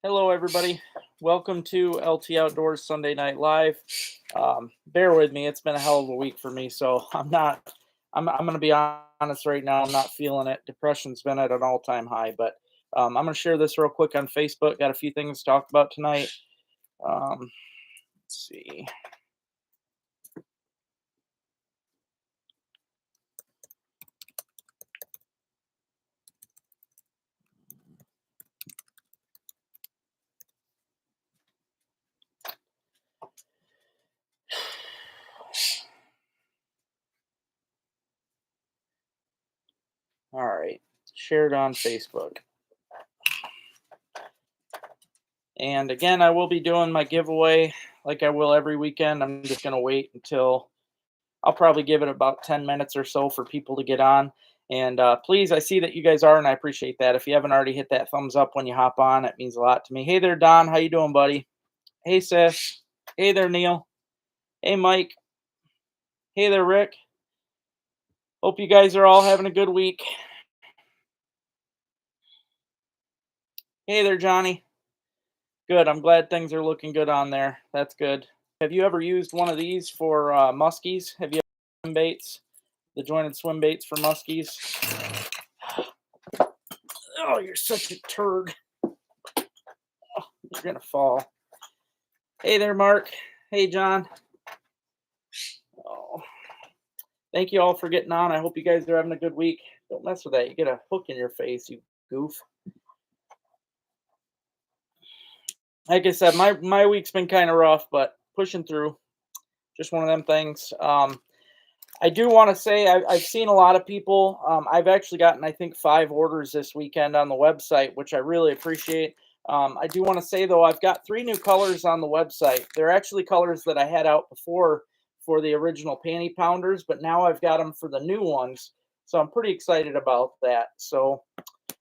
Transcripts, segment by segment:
Hello, everybody. Welcome to LT Outdoors Sunday Night Live. Bear with me; it's been a hell of a week for me, so I'm not. I'm going to be honest right now. I'm not feeling it. Depression's been at an all-time high, but I'm going to share this real quick on Facebook. Got a few things to talk about tonight. Let's see. All right, shared on Facebook. And again, I will be doing my giveaway like I will every weekend. I'm just going to wait until I'll probably give it about 10 minutes or so for people to get on. And please, I see that you guys are, and I appreciate that. If you haven't already hit that thumbs up when you hop on, it means a lot to me. Hey there, Don. How you doing, buddy? Hey, sis. Hey there, Neil. Hey, Mike. Hey there, Rick. Hope you guys are all having a good week. Hey there, Johnny. Good. I'm glad things are looking good on there. That's good. Have you ever used one of these for muskies? Have you ever swim baits? The jointed swim baits for muskies? Oh, you're such a turd. You're going to fall. Hey there, Mark. Hey, John. Oh, thank you all for getting on. I hope you guys are having a good week. Don't mess with that. You get a hook in your face, you goof. Like I said, my week's been kind of rough, but pushing through. Just one of them things. I do want to say I've seen a lot of people. I've actually gotten, I think, 5 orders this weekend on the website, which I really appreciate. I do want to say, though, I've got 3 new colors on the website. They're actually colors that I had out before for the original panty pounders, but now I've got them for the new ones. So I'm pretty excited about that. So,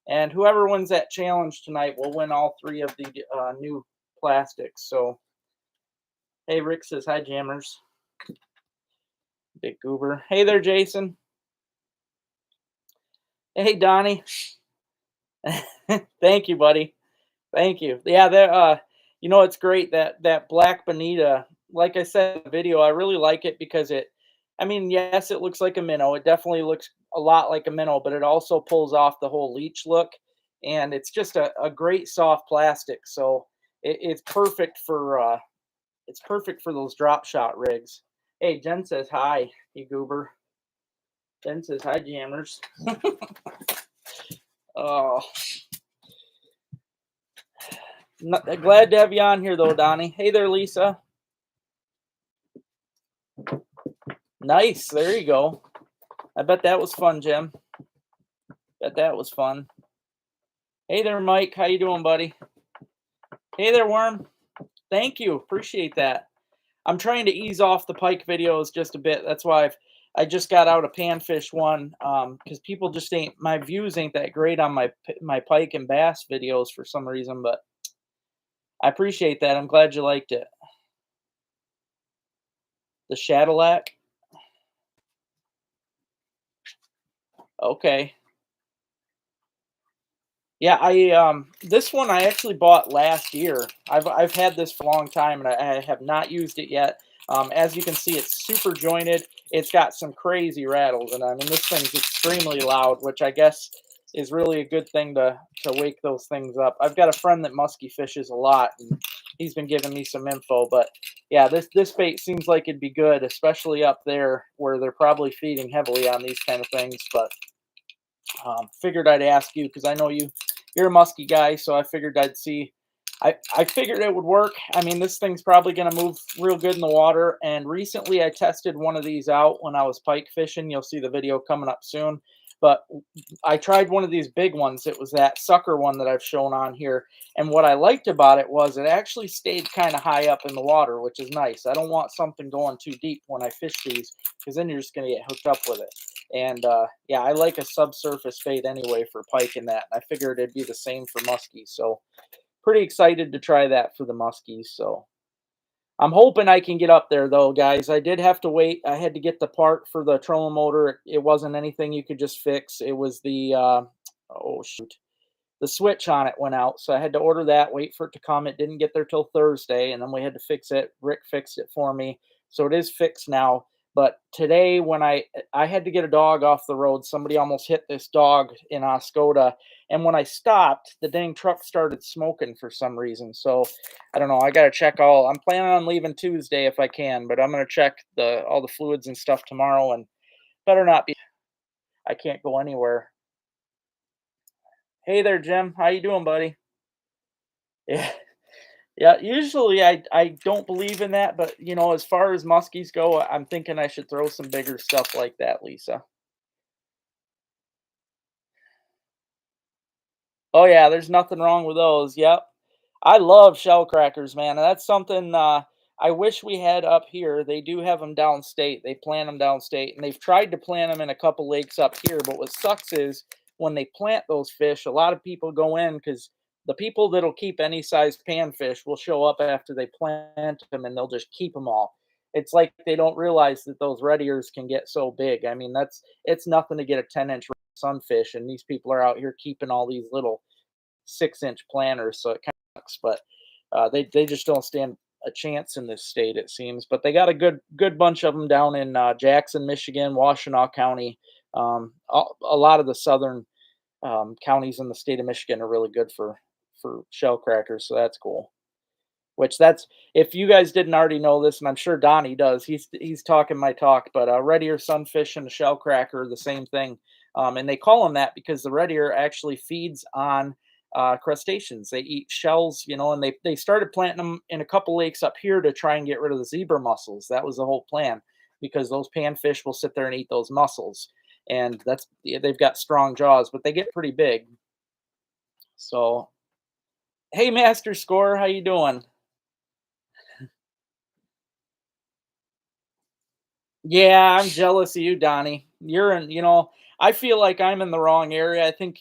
and whoever wins that challenge tonight will win all 3 of the new plastics. So, hey, Rick says, hi, Jammers. Big goober. Hey there, Jason. Hey, Donnie. Thank you, buddy. Thank you. Yeah, there. It's great that black bonita. Like I said in the video, I really like it because it. I mean, yes, it looks like a minnow. It definitely looks a lot like a minnow, but it also pulls off the whole leech look, and it's just a great soft plastic. So it's perfect for those drop shot rigs. Hey, Jen says hi. You goober. Jen says hi, jammers. Oh. Glad to have you on here, though, Donnie. Hey there, Lisa. Nice. There you go. I bet that was fun, Jim. Bet that was fun. Hey there, Mike. How you doing, buddy? Hey there, Worm. Thank you. Appreciate that. I'm trying to ease off the pike videos just a bit. That's why I just got out a panfish one because people just ain't, my views ain't that great on my pike and bass videos for some reason, but I appreciate that. I'm glad you liked it. The Shadowlac. Okay. Yeah, I this one I actually bought last year. I've had this for a long time and I have not used it yet. As you can see, it's super jointed. It's got some crazy rattles, and I mean this thing's extremely loud, which I guess is really a good thing to wake those things up. I've got a friend that musky fishes a lot, and he's been giving me some info. But yeah, this bait seems like it'd be good, especially up there where they're probably feeding heavily on these kind of things. But figured I'd ask you because I know you're a musky guy, so I figured I'd see. I figured it would work. I mean, this thing's probably going to move real good in the water. And recently I tested one of these out when I was pike fishing. You'll see the video coming up soon. But I tried one of these big ones. It was that sucker one that I've shown on here. And what I liked about it was it actually stayed kind of high up in the water, which is nice. I don't want something going too deep when I fish these because then you're just going to get hooked up with it. And yeah, I like a subsurface bait anyway for pike and that. I figured it'd be the same for muskies. So pretty excited to try that for the muskies. So I'm hoping I can get up there though, guys. I did have to wait. I had to get the part for the trolling motor. It wasn't anything you could just fix. It was the oh shoot. the switch on it went out, so I had to order that, wait for it to come. It didn't get there till Thursday, and then we had to fix it. Rick fixed it for me, so it is fixed now. But today, when I had to get a dog off the road, somebody almost hit this dog in Oscoda, and when I stopped, the dang truck started smoking for some reason. So I don't know. I got to check all. I'm planning on leaving Tuesday if I can, but I'm gonna check the all the fluids and stuff tomorrow, and better not be. I can't go anywhere. Hey there, Jim. How you doing, buddy? Yeah. Yeah, usually I don't believe in that, but as far as muskies go, I'm thinking I should throw some bigger stuff like that, Lisa. Oh yeah, there's nothing wrong with those. Yep. I love shell crackers, man. And that's something I wish we had up here. They do have them downstate. They plant them downstate, and they've tried to plant them in a couple lakes up here. But what sucks is when they plant those fish, a lot of people go in because the people that'll keep any size panfish will show up after they plant them, and they'll just keep them all. It's like they don't realize that those red ears can get so big. I mean, it's nothing to get a 10-inch sunfish, and these people are out here keeping all these little 6-inch planters, so it kind of sucks. But they just don't stand a chance in this state, it seems. But they got a good bunch of them down in Jackson, Michigan, Washtenaw County. A lot of the southern counties in the state of Michigan are really good for shell crackers, so that's cool. Which that's if you guys didn't already know this, and I'm sure Donnie does. He's talking my talk, but red ear sunfish and a shell cracker are the same thing, and they call them that because the red ear actually feeds on crustaceans. They eat shells, and they started planting them in a couple lakes up here to try and get rid of the zebra mussels. That was the whole plan, because those panfish will sit there and eat those mussels, and they've got strong jaws, but they get pretty big. So, hey, Master Score, how you doing? Yeah, I'm jealous of you, Donnie. I feel like I'm in the wrong area. I think,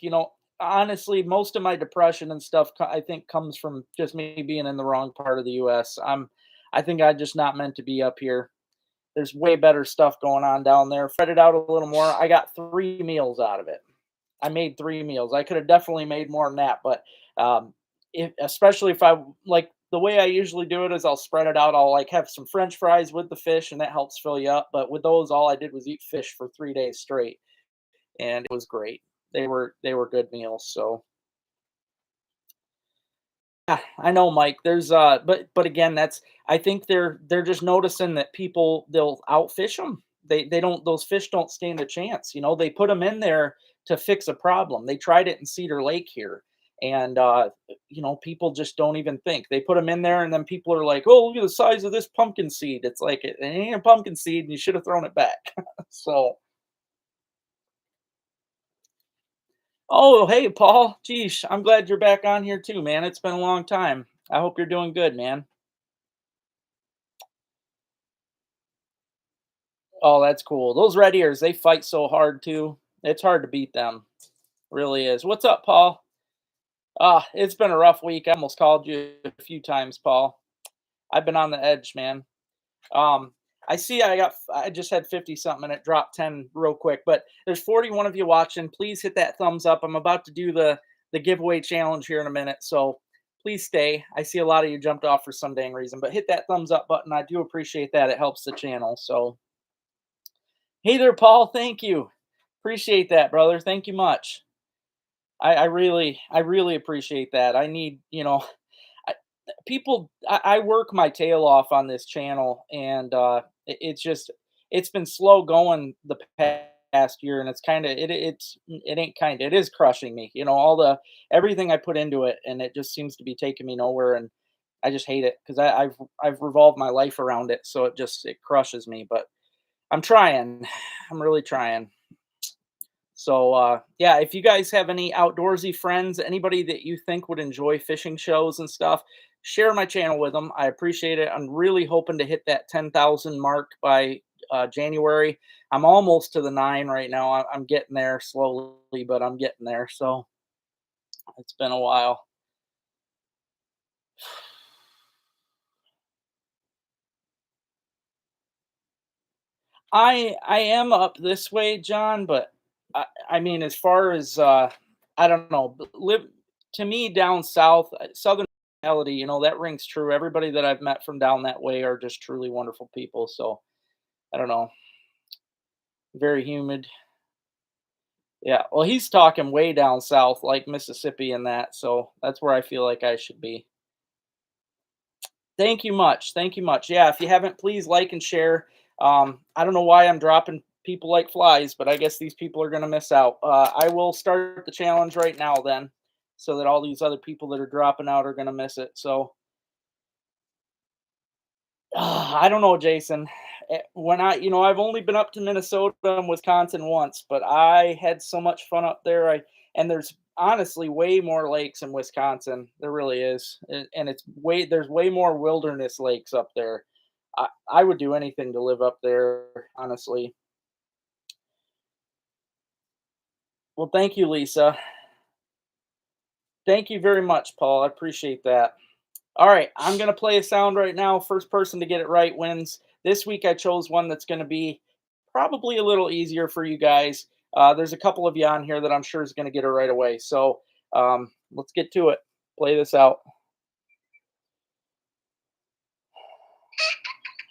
honestly, most of my depression and stuff, I think comes from just me being in the wrong part of the US. I think I'm just not meant to be up here. There's way better stuff going on down there. Spread it out a little more. I got 3 meals out of it. I made 3 meals. I could have definitely made more than that, but especially if I like the way I usually do it is I'll spread it out. I'll like have some French fries with the fish, and that helps fill you up. But with those, all I did was eat fish for 3 days straight, and it was great. They were good meals. So yeah, I know, Mike. There's but again, that's I think they're just noticing that people they'll outfish them. They don't those fish don't stand a chance. They put them in there to fix a problem. They tried it in Cedar Lake here, and people just don't even think. They put them in there, and then people are like, "Oh, look at the size of this pumpkin seed." It's like it ain't a pumpkin seed, and you should have thrown it back. So, oh, hey, Paul. Geesh, I'm glad you're back on here too, man. It's been a long time. I hope you're doing good, man. Oh, that's cool. Those red ears, they fight so hard too. It's hard to beat them. Really is. What's up, Paul? It's been a rough week. I almost called you a few times, Paul. I've been on the edge, man. Um, I see I just had 50 something and it dropped 10 real quick, but there's 41 of you watching. Please hit that thumbs up. I'm about to do the giveaway challenge here in a minute. So please stay. I see a lot of you jumped off for some dang reason, but hit that thumbs up button. I do appreciate that. It helps the channel. So hey there, Paul. Thank you. Appreciate that, brother. Thank you much. I really appreciate that. I need, I, I work my tail off on this channel, and it's just, it's been slow going the past year, and it's kind of, it ain't kind of, it is crushing me, all everything I put into it, and it just seems to be taking me nowhere. And I just hate it because I've revolved my life around it. So it crushes me, but I'm trying. I'm really trying. So yeah, if you guys have any outdoorsy friends, anybody that you think would enjoy fishing shows and stuff, share my channel with them. I appreciate it. I'm really hoping to hit that 10,000 mark by January. I'm almost to the 9 right now. I'm getting there slowly, but I'm getting there. So it's been a while. I am up this way, John, but I mean, as far as I don't know, live. to me, down south, Southern hospitality, you know, that rings true. Everybody that I've met from down that way are just truly wonderful people. So I don't know, very humid. Yeah, well, he's talking way down south, like Mississippi and that. So that's where I feel like I should be. Thank you much. Thank you much. Yeah, if you haven't, please like and share. I don't know why I'm dropping people like flies, but I guess these people are going to miss out. I will start the challenge right now then, so that all these other people that are dropping out are going to miss it. So I don't know, Jason. When I've only been up to Minnesota and Wisconsin once, but I had so much fun up there. And there's honestly way more lakes in Wisconsin. There really is, and there's way more wilderness lakes up there. I would do anything to live up there, honestly. Well, thank you, Lisa. Thank you very much, Paul. I appreciate that. All right, I'm going to play a sound right now. First person to get it right wins. This week I chose one that's going to be probably a little easier for you guys. There's a couple of you on here that I'm sure is going to get it right away. So let's get to it. Play this out.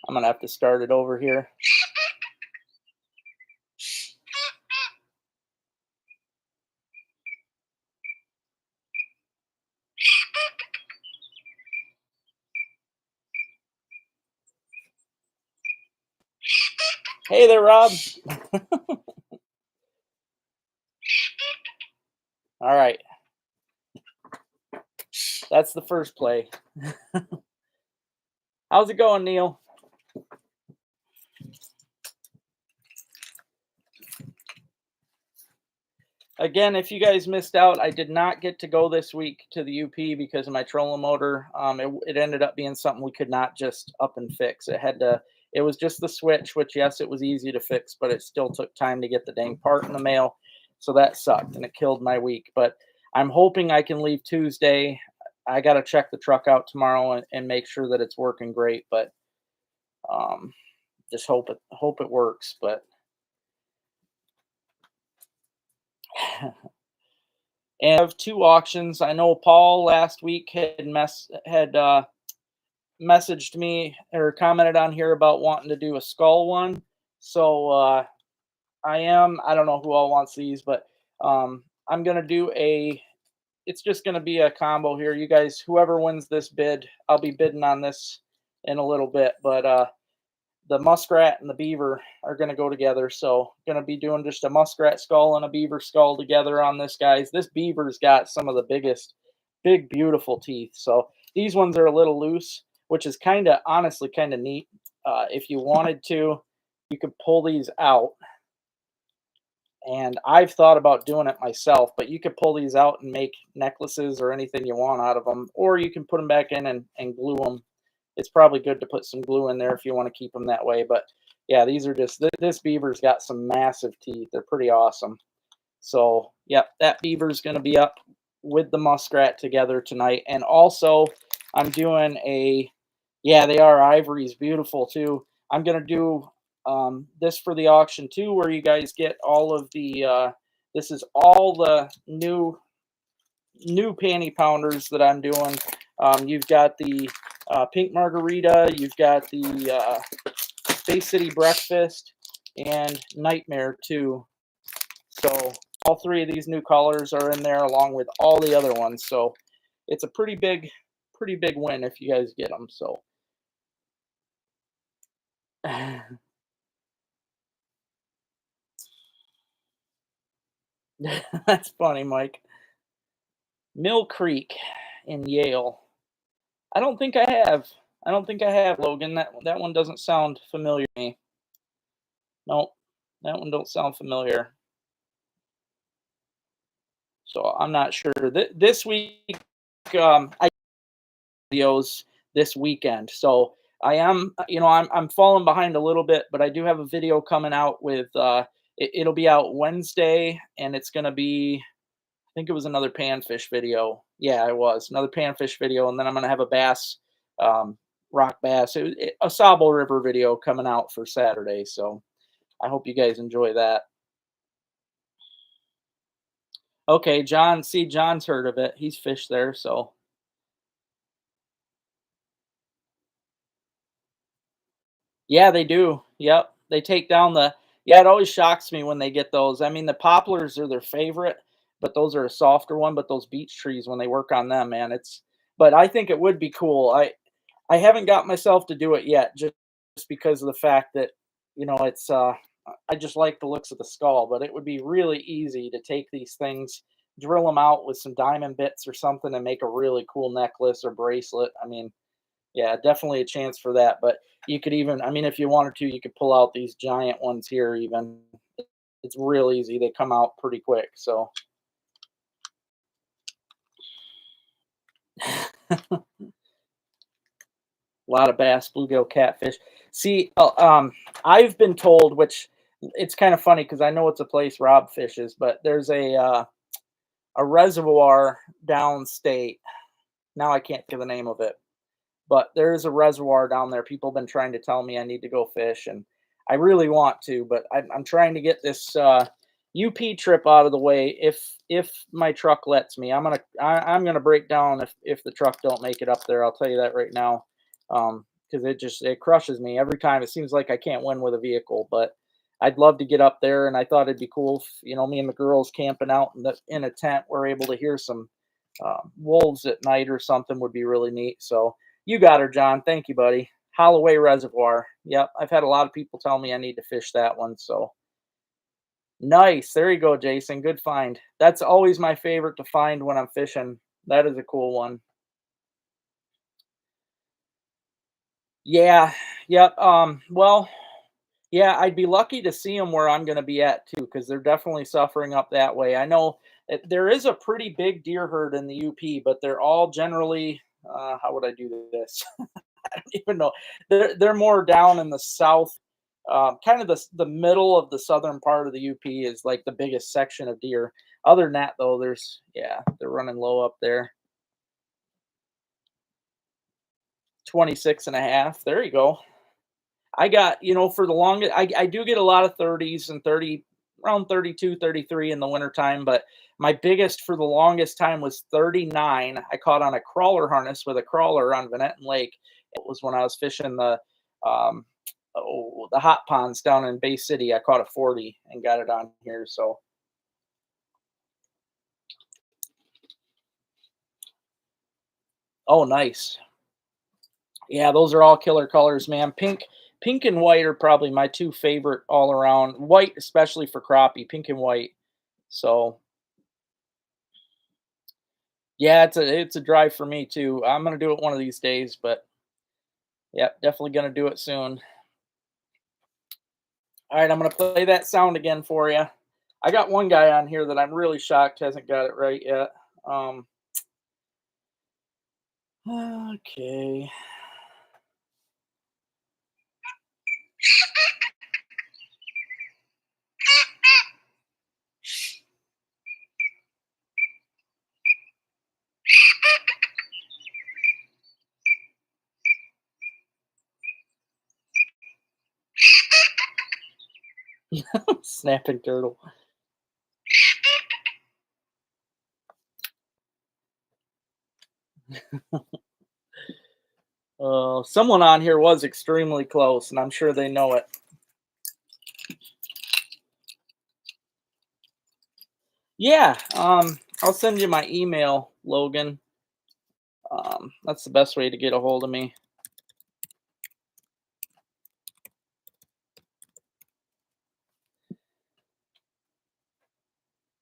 I'm going to have to start it over here. Hey there, Rob. All right. That's the first play. How's it going, Neil? Again, if you guys missed out, I did not get to go this week to the UP because of my trolling motor. It ended up being something we could not just up and fix. It was just the switch, which yes, it was easy to fix, but it still took time to get the dang part in the mail. So that sucked and it killed my week. But I'm hoping I can leave Tuesday. I got to check the truck out tomorrow and make sure that it's working great. But um, just hope it works. But and I have two auctions. I know Paul last week had messaged me or commented on here about wanting to do a skull one. So I don't know who all wants these, but I'm gonna do it's just gonna be a combo here. You guys, whoever wins this bid, I'll be bidding on this in a little bit, but the muskrat and the beaver are going to go together. So going to be doing just a muskrat skull and a beaver skull together on this, guys. This beaver's got some of the big, beautiful teeth. So these ones are a little loose, which is honestly kind of neat. If you wanted to, you could pull these out. And I've thought about doing it myself, but you could pull these out and make necklaces or anything you want out of them, or you can put them back in and glue them. It's probably good to put some glue in there if you want to keep them that way. But yeah, these are this beaver's got some massive teeth. They're pretty awesome. So yep, that beaver's going to be up with the muskrat together tonight. And also, I'm doing yeah, they are ivory's beautiful too. I'm going to do this for the auction too, where you guys get all of this is all the new panty pounders that I'm doing. You've got the Pink Margarita, you've got the Space City Breakfast, and Nightmare too. So all three of these new colors are in there along with all the other ones. So it's a pretty big win if you guys get them. So that's funny, Mike. Mill Creek in Yale. I don't think I have. I don't think I have, Logan. That one doesn't sound familiar to me. Nope, that one don't sound familiar. So I'm not sure. This week, I videos this weekend. So I am, I'm falling behind a little bit, but I do have a video coming out with. It'll be out Wednesday, and it's gonna be. I think it was another panfish video. Yeah, it was another panfish video, and then I'm gonna have a bass, rock bass, a Sable River video coming out for Saturday. So I hope you guys enjoy that. Okay, John. See, John's heard of it. He's fished there, so yeah, they do. Yep, they take down the. Yeah, it always shocks me when they get those. I mean, the poplars are their favorite, but those are a softer one. But those beech trees, when they work on them, man, it's. But I think it would be cool. I haven't got myself to do it yet, just because of the fact that, it's I just like the looks of the skull, but it would be really easy to take these things, drill them out with some diamond bits or something, and make a really cool necklace or bracelet. I mean, yeah, definitely a chance for that. But you could even, I mean, if you wanted to, you could pull out these giant ones here. Even it's real easy. They come out pretty quick. So a lot of bass, bluegill, catfish. See, I've been told, which it's kind of funny because I know it's a place Rob fishes, but there's a reservoir downstate. Now I can't think of the name of it, but there is a reservoir down there. People have been trying to tell me I need to go fish, and I really want to, but I'm trying to get this UP trip out of the way. If my truck lets me, I'm gonna break down if the truck don't make it up there. I'll tell you that right now, because it crushes me every time. It seems like I can't win with a vehicle, but I'd love to get up there, and I thought it'd be cool if, me and the girls camping out in a tent, we're able to hear some wolves at night or something would be really neat. So you got her, John. Thank you, buddy. Holloway Reservoir. Yep, I've had a lot of people tell me I need to fish that one. So nice. There you go, Jason. Good find. That's always my favorite to find when I'm fishing. That is a cool one. Yeah. Yep. Well, yeah, I'd be lucky to see them where I'm going to be at too, because they're definitely suffering up that way. I know there is a pretty big deer herd in the UP, but they're all generally. How would I do this? Even know they're more down in the south, kind of the middle of the southern part of the UP is like the biggest section of deer. Other than that, though, they're running low up there. 26 and a half. There you go. I got, for the longest, I do get a lot of 30s and 30, around 32, 33 in the wintertime, but my biggest for the longest time was 39. I caught on a crawler harness with a crawler on Vanetton Lake. It was when I was fishing um, the hot ponds down in Bay City. I caught a 40 and got it on here. So, oh, nice. Yeah, those are all killer colors, man. Pink and white are probably my two favorite all around. White, especially for crappie, pink and white. So, yeah, it's a drive for me too. I'm gonna do it one of these days, but yeah, definitely gonna do it soon. All right, I'm gonna play that sound again for you. I got one guy on here that I'm really shocked hasn't got it right yet. Um, okay, snapping turtle. Someone on here was extremely close, and I'm sure they know it. Yeah, I'll send you my email, Logan. That's the best way to get a hold of me.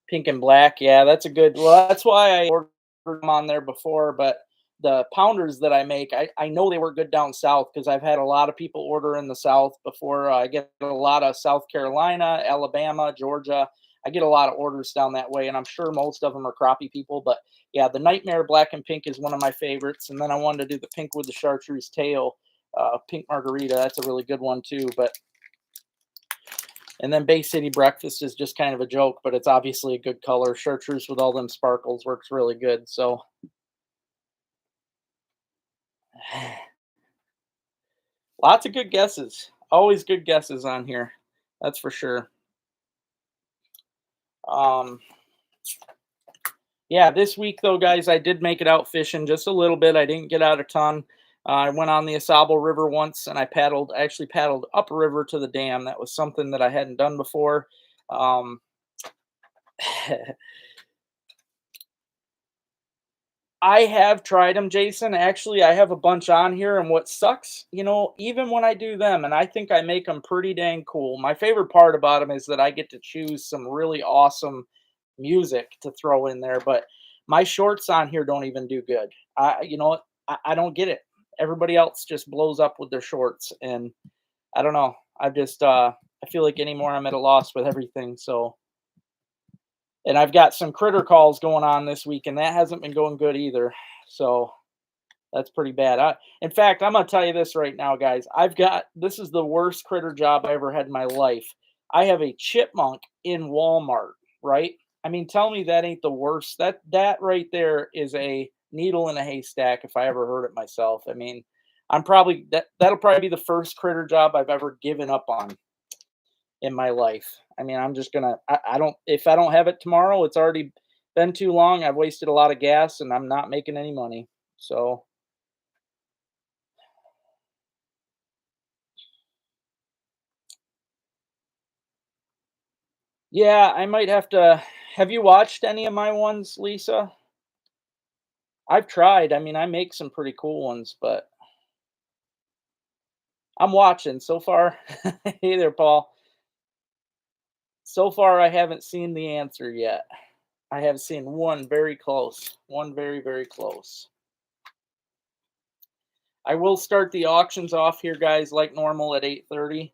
Pink and black, yeah, that's a good. Well, that's why I ordered them on there before. But the pounders that I make, I know they work good down south because I've had a lot of people order in the south before. I get a lot of South Carolina, Alabama, Georgia. I get a lot of orders down that way, and I'm sure most of them are crappie people. But yeah, the Nightmare Black and Pink is one of my favorites. And then I wanted to do the pink with the chartreuse tail, pink margarita. That's a really good one too. But and then Bay City breakfast is just kind of a joke, but it's obviously a good color. Chartreuse with all them sparkles works really good. So lots of good guesses. Always good guesses on here. That's for sure. Um, Yeah, this week though, guys, I did make it out fishing just a little bit. I didn't get out a ton. I went on the Asable River once, and I actually paddled upriver to the dam. That was something that I hadn't done before. Um, I have tried them, Jason. Actually, I have a bunch on here, and what sucks, even when I do them, and I think I make them pretty dang cool. My favorite part about them is that I get to choose some really awesome music to throw in there, but my shorts on here don't even do good. You know what? I don't get it. Everybody else just blows up with their shorts, and I don't know. I feel like anymore I'm at a loss with everything. So, and I've got some critter calls going on this week, and that hasn't been going good either. So that's pretty bad. In fact, I'm gonna tell you this right now, guys. This is the worst critter job I ever had in my life. I have a chipmunk in Walmart, right? I mean, tell me that ain't the worst. That right there is a needle in a haystack if I ever heard it myself. I mean, that'll probably be the first critter job I've ever given up on in my life. I mean, I'm just gonna I don't if I don't have it tomorrow, it's already been too long. I've wasted a lot of gas and I'm not making any money. So yeah, I might have to. Have you watched any of my ones, Lisa? I've tried. I mean, I make some pretty cool ones, but I'm watching so far. Hey there, Paul. So far, I haven't seen the answer yet. I have seen one very close, one very, very close. I will start the auctions off here, guys, like normal at 8:30.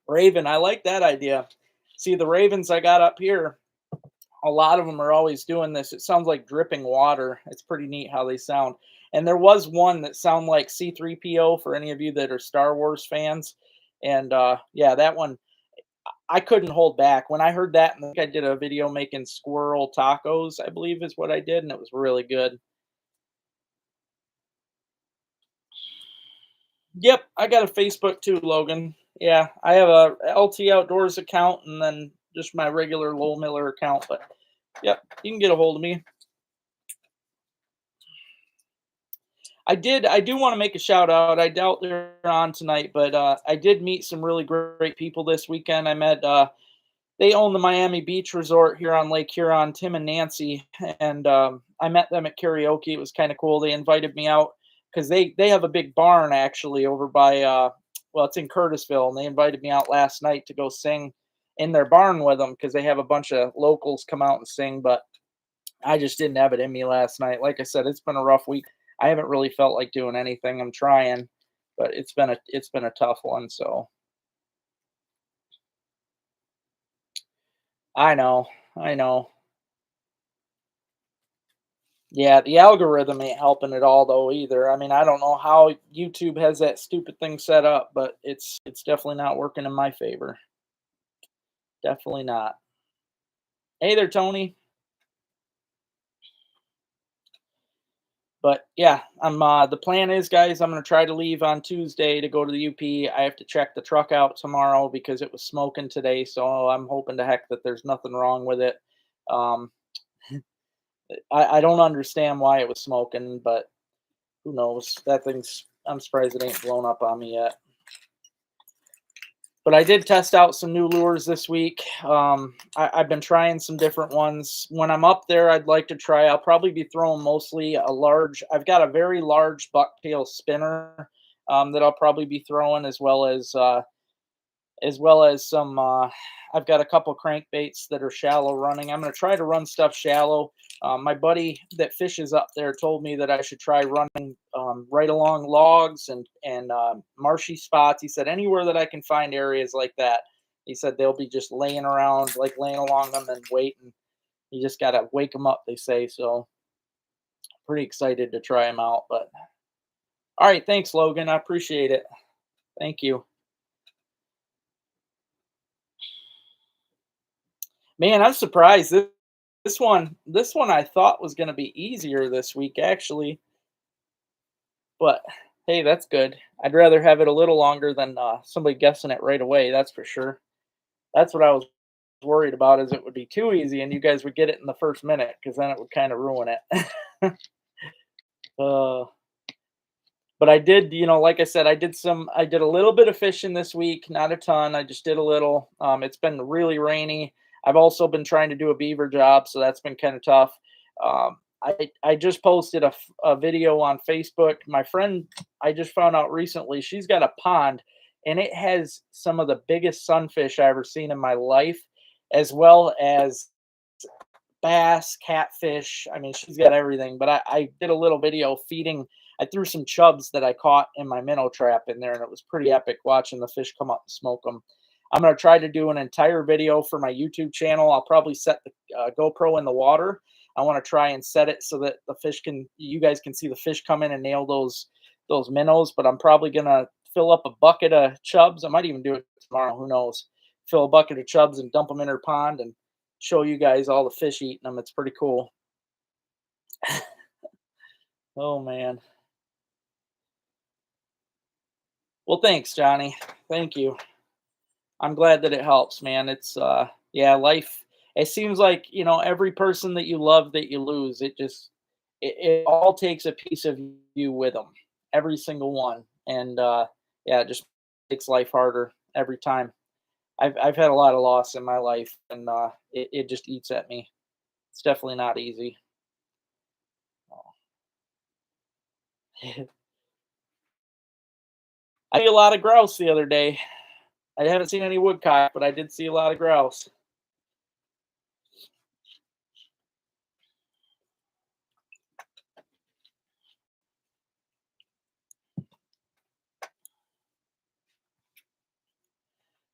Raven, I like that idea. See, the ravens I got up here, a lot of them are always doing this. It sounds like dripping water. It's pretty neat how they sound. And there was one that sounded like C3PO for any of you that are Star Wars fans. And yeah, that one I couldn't hold back. When I heard that, and I think I did a video making squirrel tacos, I believe is what I did, and it was really good. Yep, I got a Facebook too, Logan. Yeah, I have a LT Outdoors account and then just my regular Lowell Miller account. But yep, you can get a hold of me. I do want to make a shout out. I doubt they're on tonight, but I did meet some really great people this weekend. I met they own the Miami Beach Resort here on Lake Huron, Tim and Nancy, and I met them at karaoke. It was kind of cool. They invited me out because they have a big barn actually over by well, it's in Curtisville, and they invited me out last night to go sing in their barn with them because they have a bunch of locals come out and sing. But I just didn't have it in me last night. Like I said, it's been a rough week. I haven't really felt like doing anything. I'm trying, but it's been a tough one. So I know, I know. Yeah, the algorithm ain't helping at all though either. I mean, I don't know how YouTube has that stupid thing set up, but it's definitely not working in my favor. Definitely not. Hey there, Tony. But yeah, the plan is, guys, I'm gonna try to leave on Tuesday to go to the UP. I have to check the truck out tomorrow because it was smoking today, so I'm hoping to heck that there's nothing wrong with it. Um, I don't understand why it was smoking, but who knows? I'm surprised it ain't blown up on me yet. But I did test out some new lures this week. I've been trying some different ones. When I'm up there, I'd like to try. I'll probably be throwing mostly a large. I've got a very large bucktail spinner that I'll probably be throwing, as well as some. I've got a couple crankbaits that are shallow running. I'm going to try to run stuff shallow. My buddy that fishes up there told me that I should try running right along logs and marshy spots. He said anywhere that I can find areas like that. He said they'll be just laying around, like laying along them and waiting. You just got to wake them up, they say. So pretty excited to try them out. But all right, thanks, Logan. I appreciate it. Thank you. Man, I'm surprised. This one I thought was gonna be easier this week, actually, but hey, that's good. I'd rather have it a little longer than somebody guessing it right away. That's for sure. That's what I was worried about is it would be too easy and you guys would get it in the first minute because then it would kind of ruin it. uh, but I did, like I said, I did a little bit of fishing this week, not a ton. I just did a little. It's been really rainy. I've also been trying to do a beaver job, so that's been kind of tough. I just posted a video on Facebook. My friend, I just found out recently, she's got a pond, and it has some of the biggest sunfish I ever seen in my life, as well as bass, catfish. I mean, she's got everything. But I did a little video feeding. I threw some chubs that I caught in my minnow trap in there, and it was pretty epic watching the fish come up and smoke them. I'm going to try to do an entire video for my YouTube channel. I'll probably set the GoPro in the water. I want to try and set it so that you guys can see the fish come in and nail those minnows. But I'm probably going to fill up a bucket of chubs. I might even do it tomorrow. Who knows? Fill a bucket of chubs and dump them in her pond and show you guys all the fish eating them. It's pretty cool. Oh man. Well, thanks, Johnny. Thank you. I'm glad that it helps, man. It's yeah, life. It seems like, every person that you love that you lose, it all takes a piece of you with them. Every single one. And yeah, it just makes life harder every time. I've had a lot of loss in my life, and it just eats at me. It's definitely not easy. I see a lot of grouse the other day. I haven't seen any woodcock, but I did see a lot of grouse.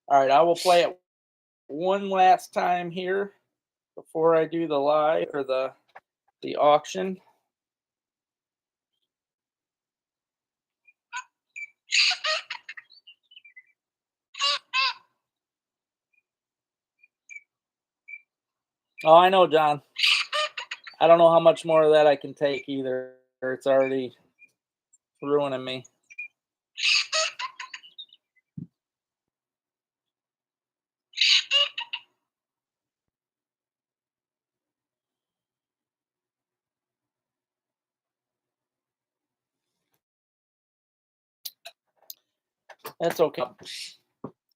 All right, I will play it one last time here before I do the live or the auction. Oh, I know, John. I don't know how much more of that I can take either. It's already ruining me. That's okay.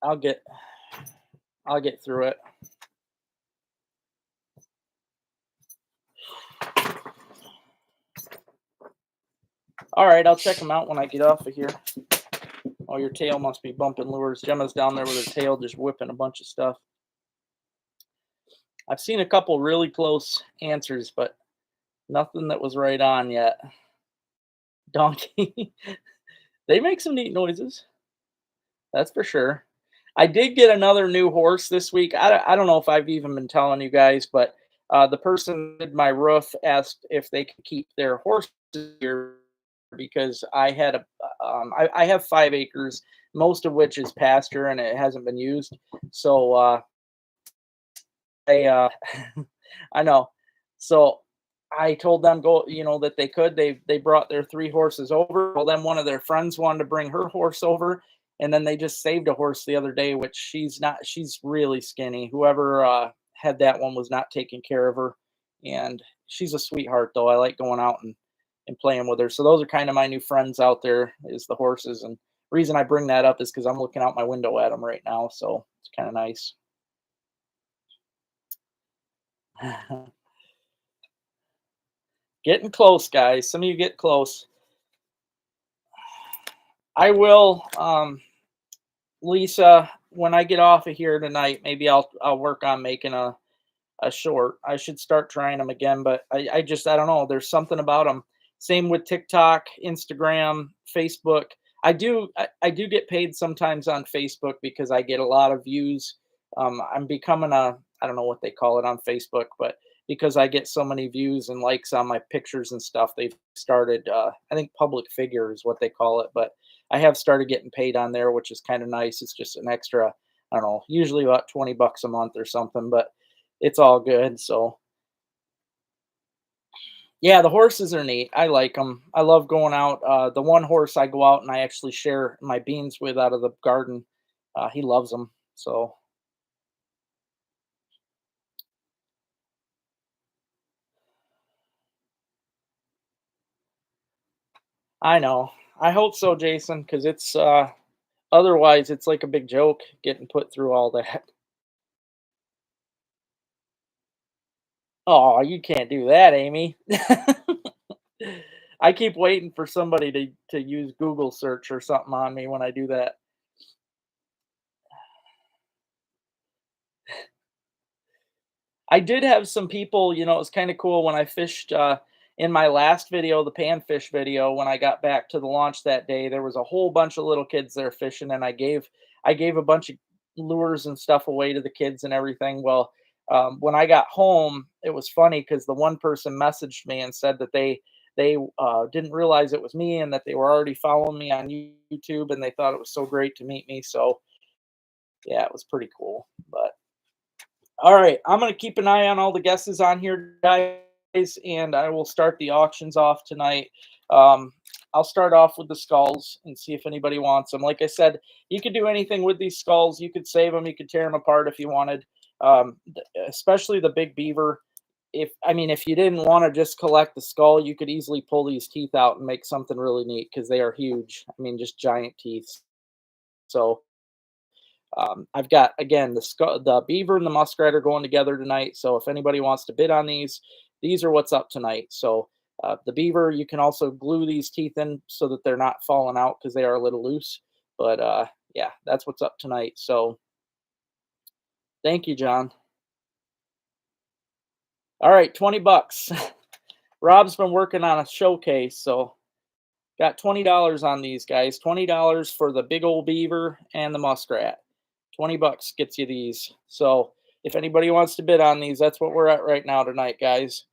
I'll get through it. All right, I'll check them out when I get off of here. Oh, your tail must be bumping lures. Gemma's down there with her tail just whipping a bunch of stuff. I've seen a couple really close answers, but nothing that was right on yet. Donkey. They make some neat noises. That's for sure. I did get another new horse this week. I don't know if I've even been telling you guys, but the person who did my roof asked if they could keep their horses here because I have 5 acres, most of which is pasture and it hasn't been used. So I know. So I told them that they could. They brought their 3 horses over. Well, then one of their friends wanted to bring her horse over, and then they just saved a horse the other day, which she's really skinny. Whoever had that one was not taking care of her, and she's a sweetheart though. I like going out and playing with her. So those are kind of my new friends out there is the horses. And reason I bring that up is because I'm looking out my window at them right now, so it's kind of nice. Getting close, guys. Some of you get close. I will, Lisa, when I get off of here tonight, maybe I'll work on making a short. I should start trying them again, but I don't know. There's something about them. Same with TikTok, Instagram, Facebook. I do get paid sometimes on Facebook because I get a lot of views. I'm becoming I don't know what they call it on Facebook, but because I get so many views and likes on my pictures and stuff, they've started, I think public figure is what they call it, but I have started getting paid on there, which is kind of nice. It's just an extra, I don't know, usually about 20 bucks a month or something, but it's all good. So yeah, the horses are neat. I like them. I love going out. The one horse I go out and I actually share my beans with out of the garden. He loves them. So I know. I hope so, Jason, because it's otherwise it's like a big joke getting put through all that. Oh, you can't do that, Amy. I keep waiting for somebody to use Google search or something on me when I do that. I did have some people, it was kind of cool when I fished in my last video, the panfish video, when I got back to the launch that day, there was a whole bunch of little kids there fishing and I gave a bunch of lures and stuff away to the kids and everything. Well, when I got home, it was funny because the one person messaged me and said that they didn't realize it was me and that they were already following me on YouTube and they thought it was so great to meet me. So yeah, it was pretty cool. But all right, I'm gonna keep an eye on all the guesses on here, guys, and I will start the auctions off tonight. Um, I'll start off with the skulls and see if anybody wants them. Like I said, you could do anything with these skulls. You could save them. You could tear them apart if you wanted. Especially the big beaver. If you didn't want to just collect the skull, you could easily pull these teeth out and make something really neat because they are huge. I mean, just giant teeth. So I've got again the beaver and the muskrat are going together tonight. So if anybody wants to bid on these are what's up tonight. So the beaver, you can also glue these teeth in so that they're not falling out because they are a little loose. But yeah, that's what's up tonight. So thank you, John. All right, $20. Rob's been working on a showcase, so got $20 on these guys. $20 for the big old beaver and the muskrat. $20 gets you these. So if anybody wants to bid on these, that's what we're at right now tonight, guys.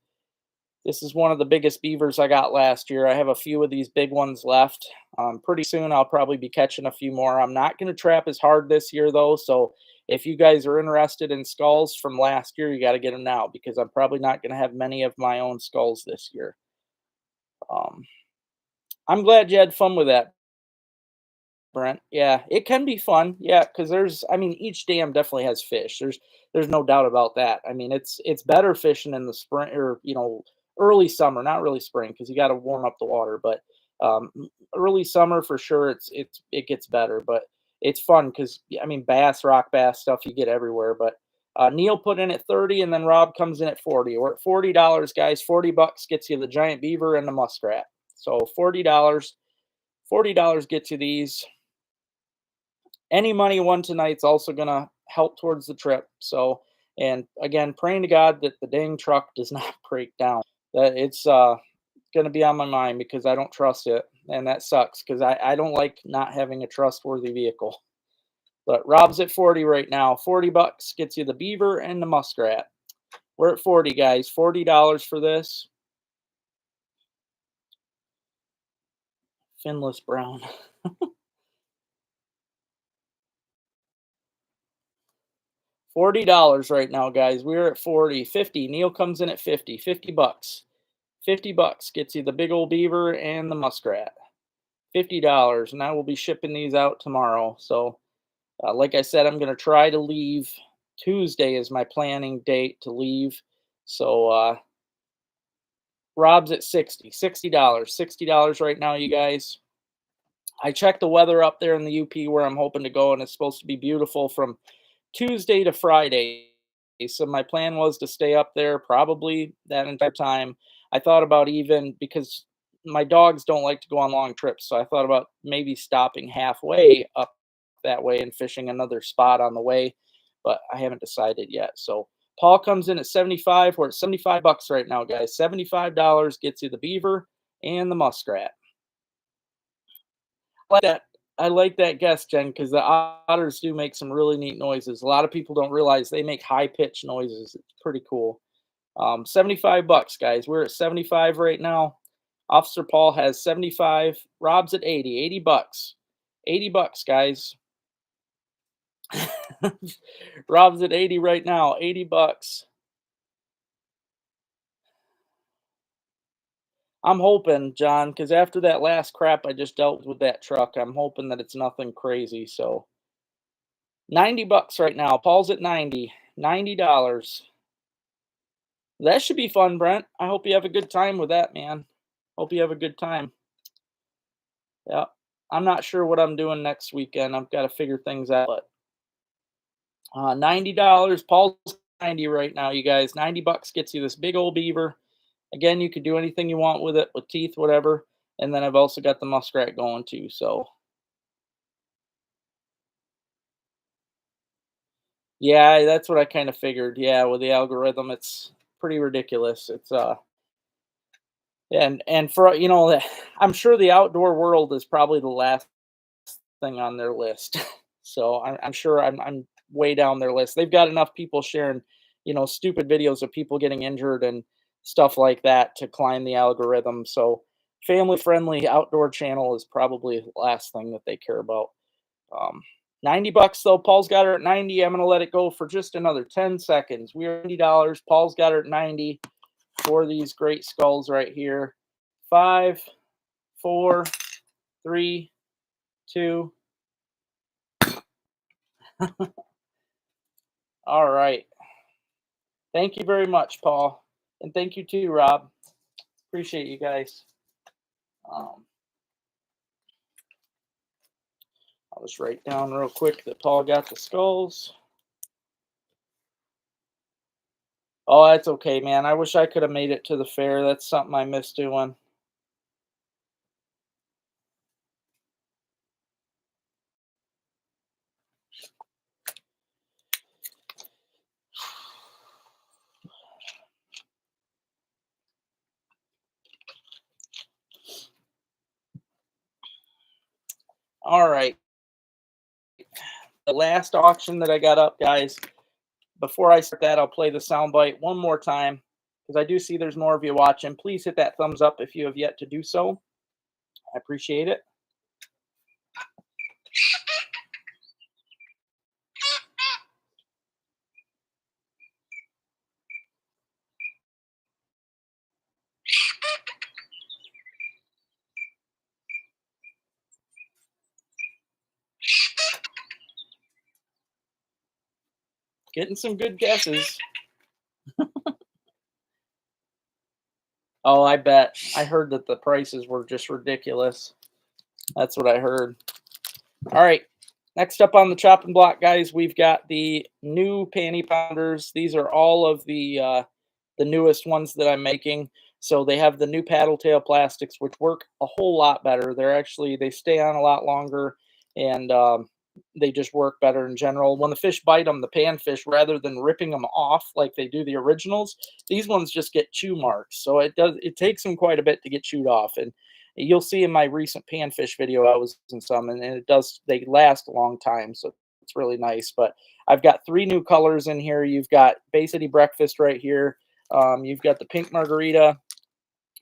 This is one of the biggest beavers I got last year. I have a few of these big ones left. Pretty soon I'll probably be catching a few more. I'm not going to trap as hard this year though. So if you guys are interested in skulls from last year, you got to get them now because I'm probably not going to have many of my own skulls this year. Um, I'm glad you had fun with that, Brent. Yeah, it can be fun. Yeah, because each dam definitely has fish. There's no doubt about that. I mean, it's better fishing in the spring or early summer, not really spring because you got to warm up the water. But early summer for sure, it gets better. But it's fun because bass, rock bass stuff you get everywhere. But Neil put in at 30, and then Rob comes in at 40. We're at $40, guys. $40 gets you the giant beaver and the muskrat. So $40 gets you these. Any money won tonight's also gonna help towards the trip. So, and again, praying to God that the dang truck does not break down. That it's gonna be on my mind because I don't trust it, and that sucks because I don't like not having a trustworthy vehicle. But Rob's at 40 right now. $40 gets you the beaver and the muskrat. We're at 40, guys. $40 for this. Finless brown. $40 right now, guys. We're at 40. 50. Neil comes in at 50. $50. $50 gets you the big old beaver and the muskrat. $50, and I will be shipping these out tomorrow. So, like I said, I'm going to try to leave Tuesday is my planning date to leave. So, Rob's at 60. $60. $60 right now, you guys. I checked the weather up there in the UP where I'm hoping to go, and it's supposed to be beautiful from Tuesday to Friday. So my plan was to stay up there probably that entire time. I thought about even because my dogs don't like to go on long trips, so I thought about maybe stopping halfway up that way and fishing another spot on the way, but I haven't decided yet. So Paul comes in at 75. We're at $75 right now, guys. $75 gets you the beaver and the muskrat. Like that. I like that guess, Jen, because the otters do make some really neat noises. A lot of people don't realize they make high pitched noises. It's pretty cool. $75, guys. We're at 75 right now. Officer Paul has 75. Rob's at 80. $80. $80, guys. Rob's at 80 right now. $80. I'm hoping, John, because after that last crap I just dealt with that truck, I'm hoping that it's nothing crazy. So $90 right now. Paul's at 90. $90. That should be fun, Brent. I hope you have a good time with that, man. Hope you have a good time. Yeah. I'm not sure what I'm doing next weekend. I've got to figure things out. But $90. Paul's 90 right now, you guys. 90 bucks gets you this big old beaver. Again, you could do anything you want with it, with teeth, whatever. And then I've also got the muskrat going too. So yeah, that's what I kind of figured. Yeah, with the algorithm, it's pretty ridiculous. It's and for I'm sure the outdoor world is probably the last thing on their list. So I'm sure I'm way down their list. They've got enough people sharing, stupid videos of people getting injured and stuff like that to climb the algorithm. So family friendly outdoor channel is probably the last thing that they care about. Um, 90 bucks though. Paul's got her at 90. I'm gonna let it go for just another 10 seconds. We're $90. Paul's got her at 90 for these great skulls right here. 5, 4, 3, 2. All right. Thank you very much, Paul. And thank you too, Rob. Appreciate you guys. Um, I'll just write down real quick that Paul got the skulls. Oh, that's okay, man. I wish I could have made it to the fair. That's something I miss doing. All right. The last auction that I got up, guys. Before I start that, I'll play the soundbite one more time because I do see there's more of you watching. Please hit that thumbs up if you have yet to do so. I appreciate it. Getting some good guesses. Oh, I bet. I heard that the prices were just ridiculous. That's what I heard. All right. Next up on the chopping block, guys, we've got the new panty pounders. These are all of the newest ones that I'm making. So they have the new paddle tail plastics, which work a whole lot better. They stay on a lot longer, and they just work better in general. When the fish bite them, the panfish, rather than ripping them off like they do the originals, these ones just get chew marks. So it takes them quite a bit to get chewed off. And you'll see in my recent panfish video, I was in some, and they last a long time. So it's really nice. But I've got 3 new colors in here. You've got Bay City Breakfast right here. You've got the pink margarita,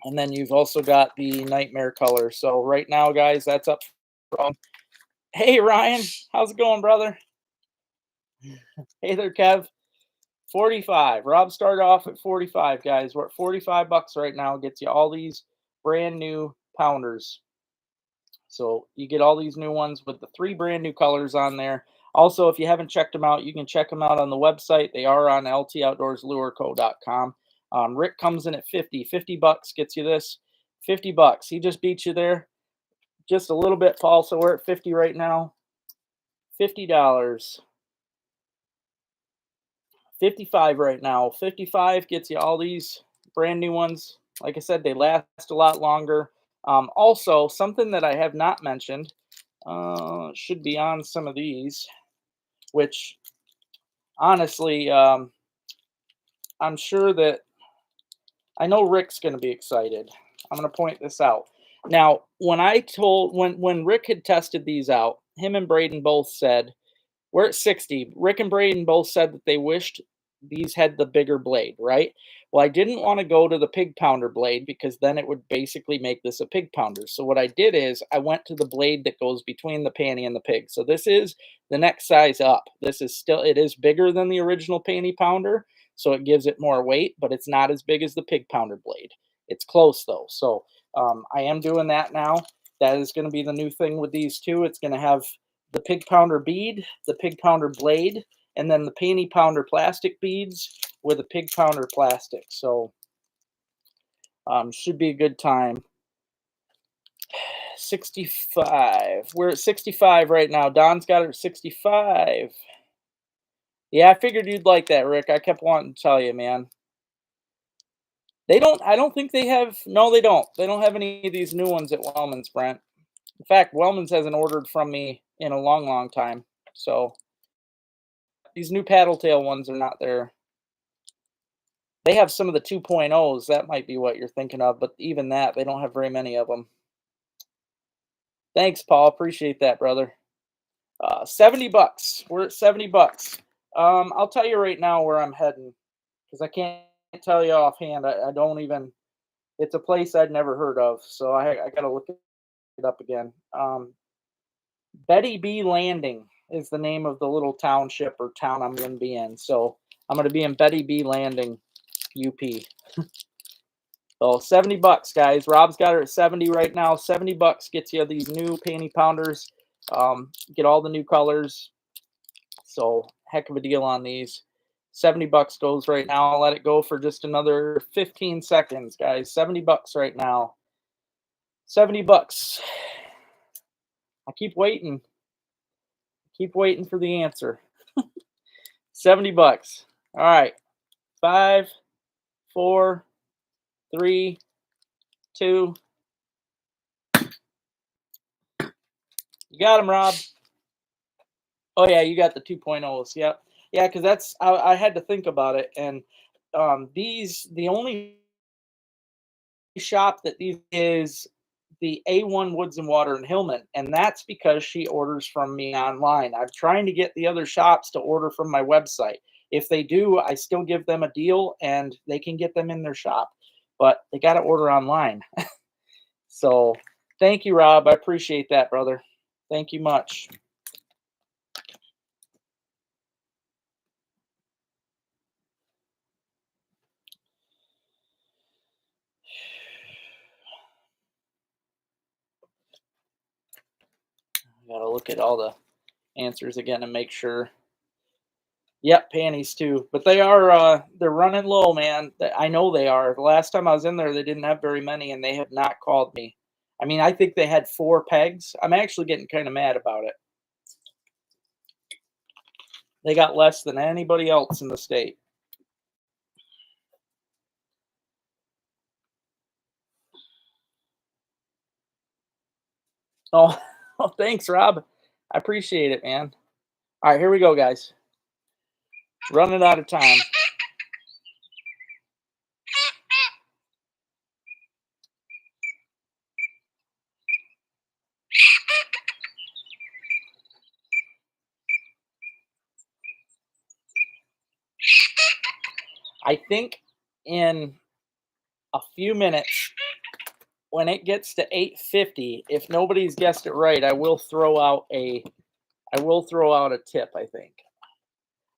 and then you've also got the nightmare color. So right now, guys, that's up. Hey, Ryan, how's it going, brother? Hey there, Kev. 45. Rob started off at 45, guys. We're at 45 bucks right now. Gets you all these brand new pounders. So you get all these new ones with the 3 brand new colors on there. Also, if you haven't checked them out, you can check them out on the website. They are on ltoutdoorslureco.com. Rick comes in at 50 bucks, gets you this. 50 bucks. He just beat you there just a little bit, Paul. So we're at 50 right now. $50. 55 right now. 55 gets you all these brand new ones. Like I said, they last a lot longer. Also, something that I have not mentioned should be on some of these, which honestly, I'm sure that I know Rick's going to be excited. I'm going to point this out. Now, when Rick had tested these out, him and Braden both said we're at 60. Rick and Braden both said that they wished these had the bigger blade, right? Well, I didn't want to go to the pig pounder blade because then it would basically make this a pig pounder. So what I did is I went to the blade that goes between the panty and the pig. So this is the next size up. It is bigger than the original panty pounder, so it gives it more weight, but it's not as big as the pig pounder blade. It's close though. So I am doing that now. That is going to be the new thing with these two. It's going to have the pig pounder bead, the pig pounder blade, and then the panty pounder plastic beads with a pig pounder plastic. So should be a good time. 65. We're at 65 right now. Don's got her at 65. Yeah, I figured you'd like that, Rick. I kept wanting to tell you, man. They don't, I don't think they have, no, they don't. They don't have any of these new ones at Wellman's, Brent. In fact, Wellman's hasn't ordered from me in a long, long time. So these new paddle tail ones are not there. They have some of the 2.0s. That might be what you're thinking of, but even that, they don't have very many of them. Thanks, Paul. Appreciate that, brother. 70 bucks. We're at 70 bucks. I'll tell you right now where I'm heading because I can't tell you offhand. I don't even, it's a place I'd never heard of. So I got to look it up again. Betty B Landing is the name of the little township or town I'm going to be in. So I'm going to be in Betty B Landing, UP. So 70 bucks, guys. Rob's got her at 70 right now. 70 bucks gets you these new panty pounders. Get all the new colors. So heck of a deal on these. 70 bucks goes right now. I'll let it go for just another 15 seconds, guys. 70 bucks right now. 70 bucks. I keep waiting. Keep waiting for the answer. 70 bucks. All right. 5, 4, 3, 2. You got them, Rob. Oh yeah, you got the 2.0s. Yep. Yeah, because that's I had to think about it, and the only shop that these is the A1 Woods and Water in Hillman, and that's because she orders from me online. I'm trying to get the other shops to order from my website. If they do, I still give them a deal, and they can get them in their shop, but they got to order online. So, thank you, Rob. I appreciate that, brother. Thank you much. Gotta look at all the answers again and make sure. Yep, panties too. But they're running low, man. I know they are. The last time I was in there, they didn't have very many, and they have not called me. I mean, I think they had 4 pegs. I'm actually getting kind of mad about it. They got less than anybody else in the state. Oh, oh, thanks, Rob. I appreciate it, man. All right, here we go, guys. Running out of time. I think in a few minutes, when it gets to 8:50, if nobody's guessed it right, I will throw out a tip, I think.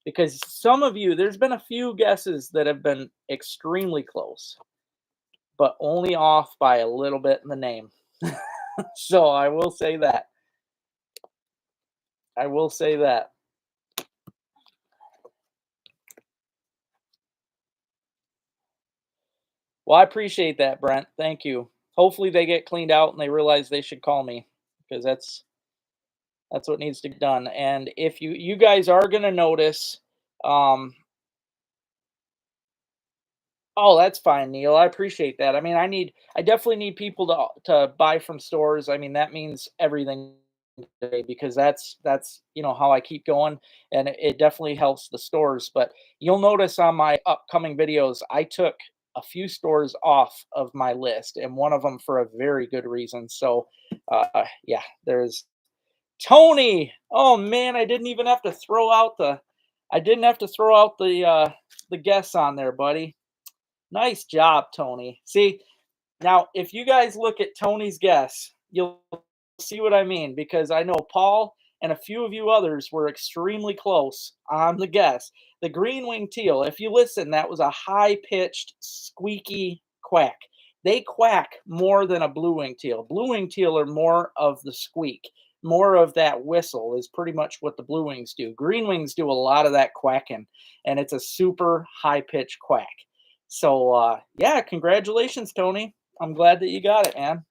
Because some of you, there's been a few guesses that have been extremely close, but only off by a little bit in the name. So I will say that. I will say that. Well, I appreciate that, Brent. Thank you. Hopefully they get cleaned out and they realize they should call me because that's what needs to be done. And if you guys are gonna notice, um, oh, that's fine, Neil. I appreciate that. I mean, I definitely need people to buy from stores. I mean, that means everything today because that's how I keep going, and it definitely helps the stores. But you'll notice on my upcoming videos, I took a few stores off of my list, and one of them for a very good reason. So, yeah, there's Tony. Oh man, I didn't have to throw out the guess on there, buddy. Nice job, Tony. See, now if you guys look at Tony's guess, you'll see what I mean because I know Paul and a few of you others were extremely close on the guess. The green winged teal, if you listen, that was a high pitched, squeaky quack. They quack more than a blue winged teal. Blue winged teal are more of the squeak, more of that whistle is pretty much what the blue wings do. Green wings do a lot of that quacking, and it's a super high pitched quack. So yeah, congratulations, Tony. I'm glad that you got it, man.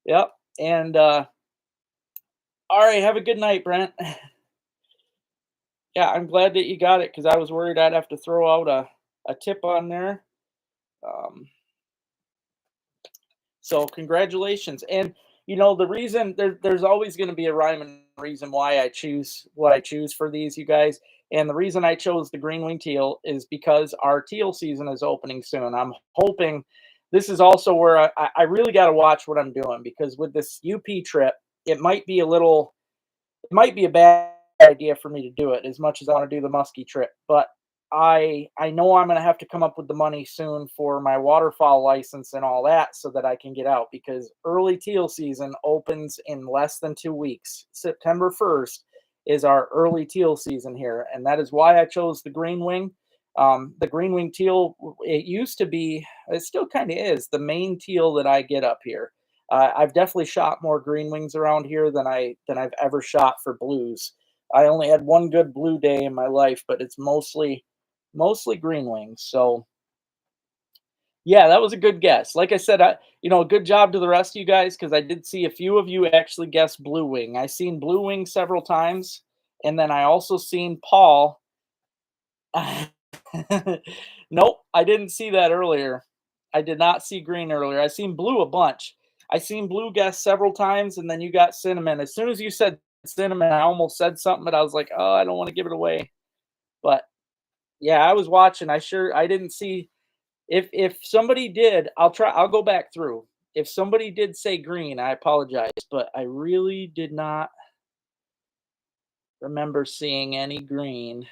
Yep. And all right, have a good night, Brent. Yeah, I'm glad that you got it because I was worried I'd have to throw out a tip on there. Um, so congratulations. And the reason there's always going to be a rhyme and reason why I choose what I choose for these, you guys. And the reason I chose the green wing teal is because our teal season is opening soon. I'm hoping this is also where I really got to watch what I'm doing because with this UP trip, it might be a little it might be a bad idea for me to do it as much as I want to do the Musky trip, but I know I'm going to have to come up with the money soon for my waterfowl license and all that so that I can get out because early teal season opens in less than 2 weeks. September 1st is our early teal season here, and that is why I chose the green wing. The green wing teal, it used to be, it still kind of is the main teal that I get up here. I've definitely shot more green wings around here than I've ever shot for blues. I only had one good blue day in my life, but it's mostly green wings. So yeah, that was a good guess. Like I said, good job to the rest of you guys because I did see a few of you actually guess blue wing. I seen blue wing several times, and then I also seen Paul. Nope, I didn't see that earlier. I did not see green earlier. I seen blue a bunch. I seen blue guess several times, and then you got cinnamon. As soon as you said cinnamon, I almost said something, but I was like, oh, I don't want to give it away. But yeah, I was watching. I didn't see if somebody did, I'll go back through. If somebody did say green, I apologize, but I really did not remember seeing any green.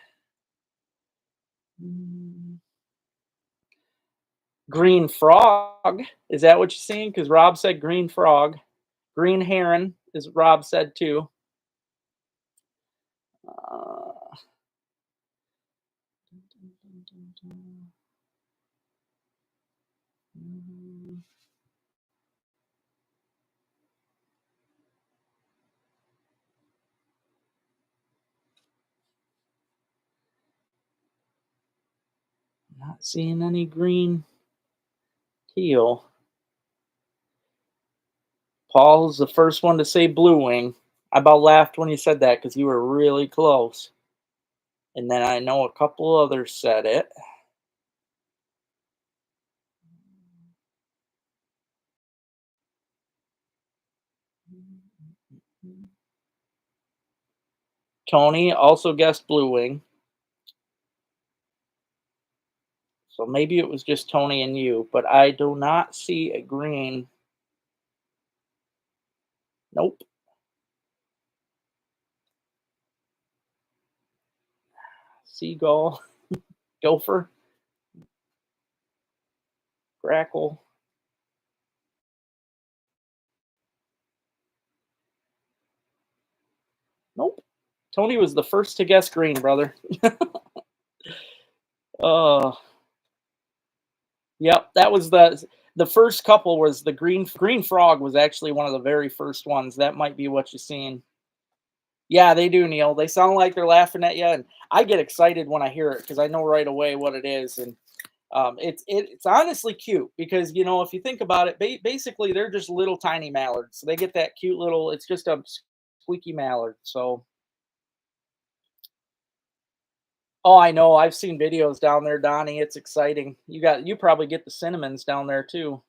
Mm. Green frog. Is that what you're seeing? Because Rob said green frog. Green heron is Rob said too. Uh, not seeing any green teal. Paul's the first one to say blue wing. I about laughed when you said that because you were really close. And then I know a couple others said it. Tony also guessed blue wing. So maybe it was just Tony and you, but I do not see a green. Nope. Seagull, gopher, grackle. Nope. Tony was the first to guess green, brother. Oh, yep. That was the first couple was the green frog was actually one of the very first ones. That might be what you're seeing. Yeah, they do, Neil. They sound like they're laughing at you, and I get excited when I hear it because I know right away what it is, and it's honestly cute because if you think about it, basically they're just little tiny mallards. So they get that cute little. It's just a squeaky mallard. So oh, I know. I've seen videos down there, Donnie. It's exciting. You probably get the cinnamons down there too.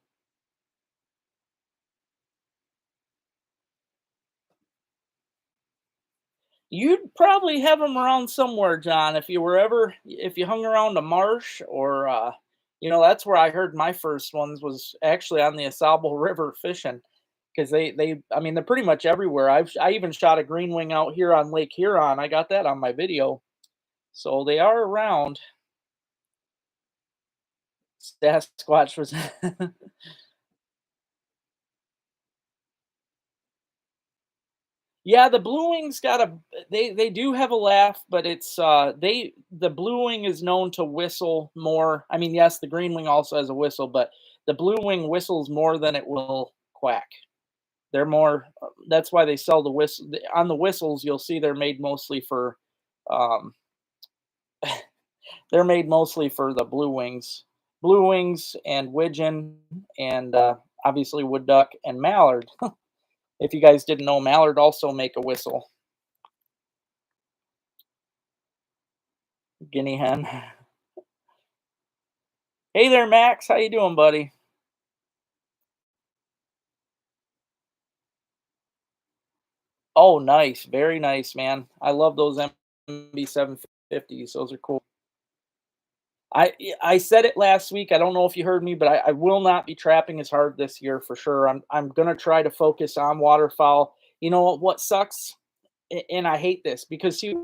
You'd probably have them around somewhere, John, if you hung around a marsh or that's where I heard my first ones was actually on the Asable River fishing because I mean they're pretty much everywhere. I even shot a green wing out here on Lake Huron. I got that on my video. So they are around. Sasquatch was Yeah, the blue wing's got a they do have a laugh, but it's the blue wing is known to whistle more. I mean, yes, the green wing also has a whistle, but the blue wing whistles more than it will quack. They're more that's why they sell the whistle on the whistles, you'll see um they're made mostly for the blue wings. Blue wings and widgeon and Obviously wood duck and mallard. If you guys didn't know, mallard also make a whistle. Guinea hen. Hey there, Max. How you doing, buddy? Oh, nice. Very nice, man. I love those MB 750s. Those are cool. I said it last week. I don't know if you heard me, but I will not be trapping as hard this year for sure. I'm gonna try to focus on waterfowl. You know what sucks? And I hate this because see,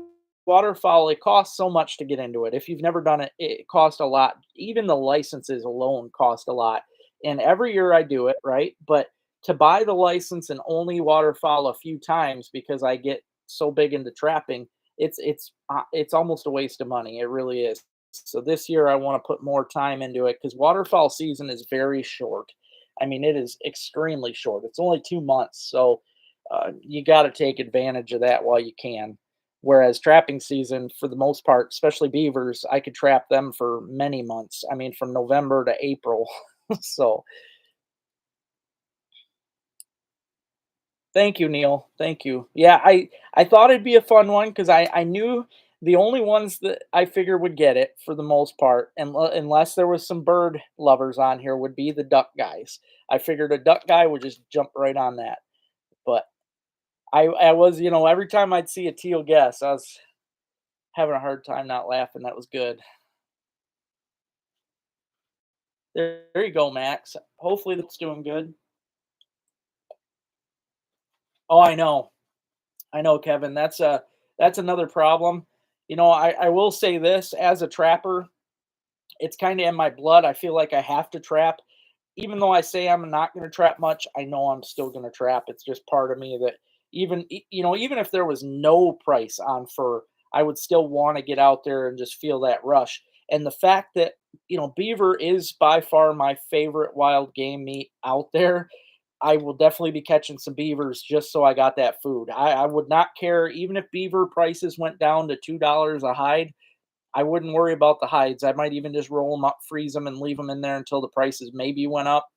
waterfowl, it costs so much to get into it. If you've never done it, it costs a lot. Even the licenses alone cost a lot. And every year I do it, right? But to buy the license and only waterfowl a few times because I get so big into trapping, it's almost a waste of money. It really is. So this year I want to put more time into it because waterfowl season is very short. I mean, it is extremely short. It's only 2 months, so you got to take advantage of that while you can. Whereas trapping season, for the most part, especially beavers, I could trap them for many months. I mean, from November to April. So thank you, Neil. Thank you. Yeah, I thought it'd be a fun one because I knew the only ones that I figured would get it for the most part, and unless there was some bird lovers on here, would be the duck guys. I figured a duck guy would just jump right on that. But I was, every time I'd see a teal guess, I was having a hard time not laughing. That was good. There you go, Max. Hopefully that's doing good. Oh, I know. I know, Kevin. That's another problem. I will say this as a trapper, it's kind of in my blood. I feel like I have to trap. Even though I say I'm not going to trap much, I know I'm still going to trap. It's just part of me that even if there was no price on fur, I would still want to get out there and just feel that rush. And the fact that, beaver is by far my favorite wild game meat out there. I will definitely be catching some beavers just so I got that food. I would not care even if beaver prices went down to $2 a hide. I wouldn't worry about the hides. I might even just roll them up, freeze them, and leave them in there until the prices maybe went up.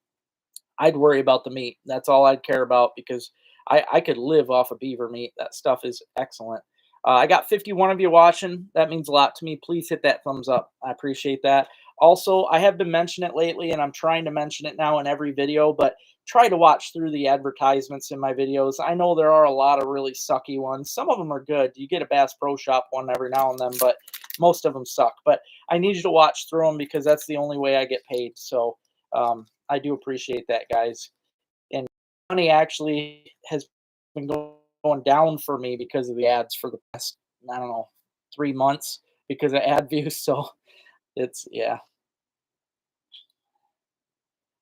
I'd worry about the meat. That's all I'd care about because I could live off of beaver meat. That stuff is excellent. I got 51 of you watching. That means a lot to me. Please hit that thumbs up. I appreciate that. Also, I have been mentioning it lately, and I'm trying to mention it now in every video, but try to watch through the advertisements in my videos. I know there are a lot of really sucky ones. Some of them are good. You get a Bass Pro Shop one every now and then, but most of them suck. But I need you to watch through them because that's the only way I get paid. So I do appreciate that, guys. And money actually has been going down for me because of the ads for the past, I don't know, 3 months because of ad views. So yeah.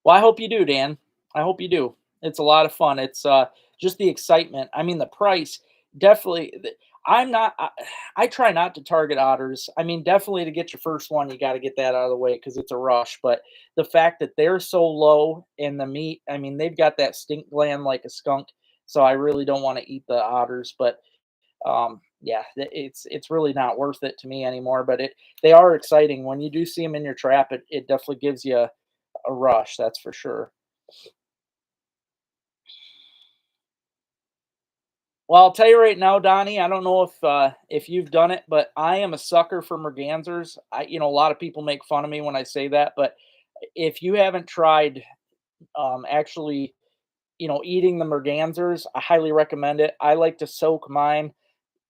Well, I hope you do, Dan. I hope you do. It's a lot of fun. It's just the excitement. I mean, the price definitely. I'm not. I try not to target otters. I mean, definitely to get your first one, you got to get that out of the way because it's a rush. But the fact that they're so low in the meat, I mean, they've got that stink gland like a skunk. So I really don't want to eat the otters. But yeah, it's really not worth it to me anymore. But they are exciting when you do see them in your trap. It definitely gives you a rush, that's for sure. Well, I'll tell you right now, Donnie, I don't know if you've done it, but I am a sucker for mergansers. A lot of people make fun of me when I say that, but if you haven't tried actually, eating the mergansers, I highly recommend it. I like to soak mine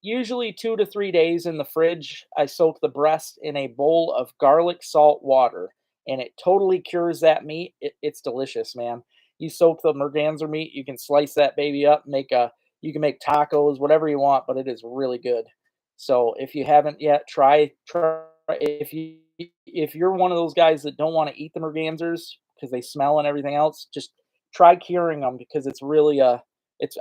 usually 2 to 3 days in the fridge. I soak the breast in a bowl of garlic salt water, and it totally cures that meat. It's delicious, man. You soak the merganser meat, you can slice that baby up, you can make tacos, whatever you want, but it is really good. So if you haven't yet, try if you're one of those guys that don't want to eat the mergansers because they smell and everything else, just try curing them because it's really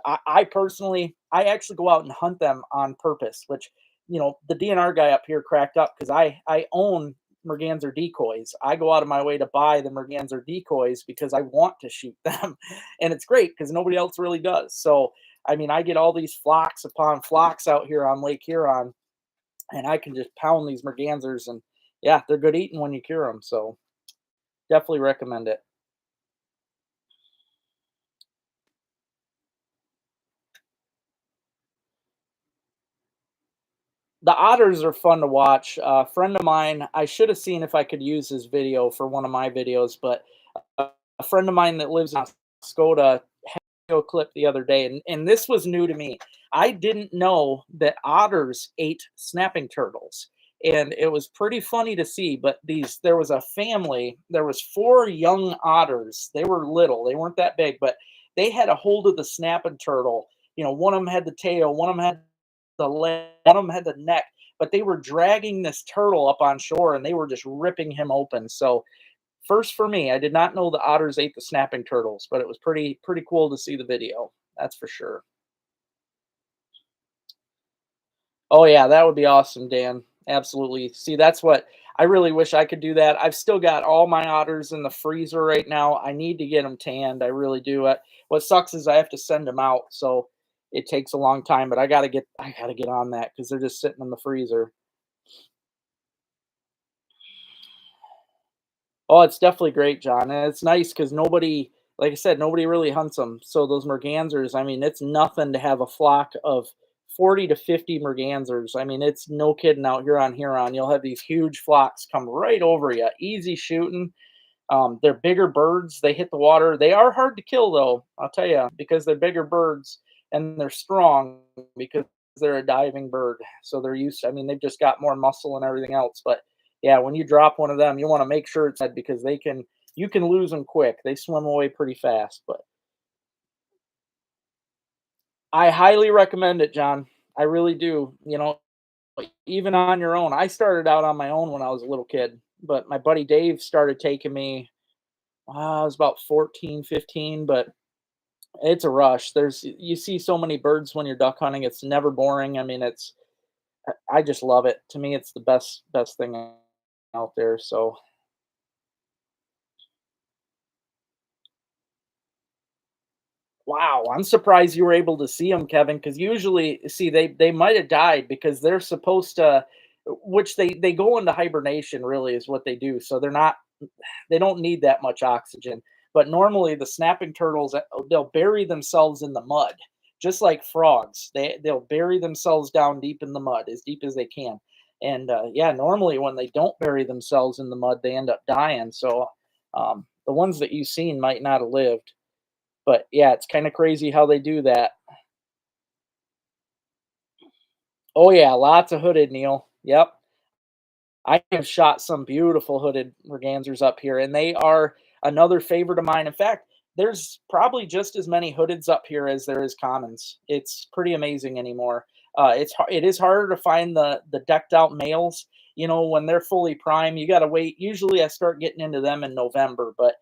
I personally, I actually go out and hunt them on purpose, which, the DNR guy up here cracked up because I own merganser decoys. I go out of my way to buy the merganser decoys because I want to shoot them. And it's great because nobody else really does. So, I mean, I get all these flocks upon flocks out here on Lake Huron, and I can just pound these mergansers. And yeah, they're good eating when you cure them. So definitely recommend it. The otters are fun to watch. A friend of mine, I should have seen if I could use his video for one of my videos, but a friend of mine that lives in Skoda had a video clip the other day, and this was new to me. I didn't know that otters ate snapping turtles, and it was pretty funny to see. But there was a family, there was four young otters. They were little, they weren't that big, but they had a hold of the snapping turtle. One of them had the tail, one of them had the leg, one of them had the neck, but they were dragging this turtle up on shore and they were just ripping him open. So first for me, I did not know the otters ate the snapping turtles, but it was pretty cool to see the video. That's for sure. Oh yeah, that would be awesome, Dan. Absolutely. See, that's what I really wish I could do that. I've still got all my otters in the freezer right now. I need to get them tanned. I really do. What sucks is I have to send them out, so it takes a long time. But I gotta get on that because they're just sitting in the freezer. Oh, it's definitely great, John, and it's nice because nobody, like I said, nobody really hunts them. So those mergansers, I mean, it's nothing to have a flock of 40 to 50 mergansers. I mean, it's no kidding out here on Huron. You'll have these huge flocks come right over you, easy shooting. They're bigger birds. They hit the water. They are hard to kill, though, I'll tell you, because they're bigger birds and they're strong because they're a diving bird. So they're used. I mean, they've just got more muscle and everything else. But yeah, when you drop one of them, you want to make sure it's dead because you can lose them quick. They swim away pretty fast. But I highly recommend it, John. I really do. Even on your own. I started out on my own when I was a little kid, but my buddy Dave started taking me. I was about 14, 15, but it's a rush. You see so many birds when you're duck hunting. It's never boring. I mean, I just love it. To me, it's the best thing out there. So, wow, I'm surprised you were able to see them, Kevin, because usually, see, they might have died because they're supposed to, which they go into hibernation. Really, is what they do. So they don't need that much oxygen. But normally, the snapping turtles they'll bury themselves in the mud, just like frogs. They'll bury themselves down deep in the mud, as deep as they can. And yeah, normally when they don't bury themselves in the mud, they end up dying. So the ones that you've seen might not have lived. But yeah, it's kind of crazy how they do that. Oh yeah, lots of hooded, Neil. Yep. I have shot some beautiful hooded mergansers up here, and they are another favorite of mine. In fact, there's probably just as many hoodeds up here as there is commons. It's pretty amazing anymore. It is harder to find the decked out males. When they're fully prime, you got to wait. Usually, I start getting into them in November, but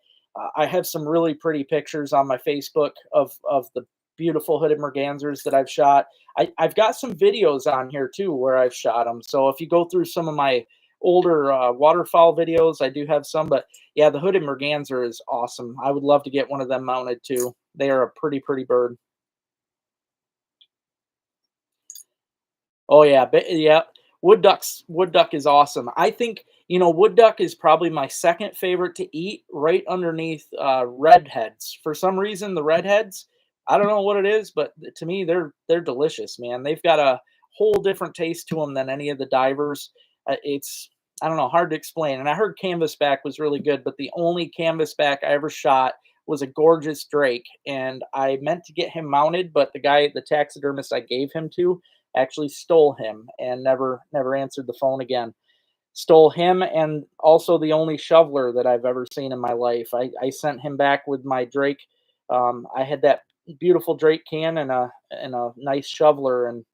I have some really pretty pictures on my Facebook of the beautiful hooded mergansers that I've shot. I've got some videos on here too where I've shot them. So if you go through some of my older waterfowl videos. I do have some, but yeah, the hooded merganser is awesome. I would love to get one of them mounted too. They are a pretty bird. Oh yeah, yeah. Wood duck is awesome. I think wood duck is probably my second favorite to eat, right underneath redheads. For some reason, the redheads, I don't know what it is, but to me, they're delicious, man. They've got a whole different taste to them than any of the divers. It's I don't know, hard to explain. And I heard canvasback was really good, but the only canvasback I ever shot was a gorgeous drake, and I meant to get him mounted, but the taxidermist I gave him to actually stole him and never answered the phone again. Stole him and also the only shoveler that I've ever seen in my life. I sent him back with my drake. I had that beautiful drake can and a nice shoveler, and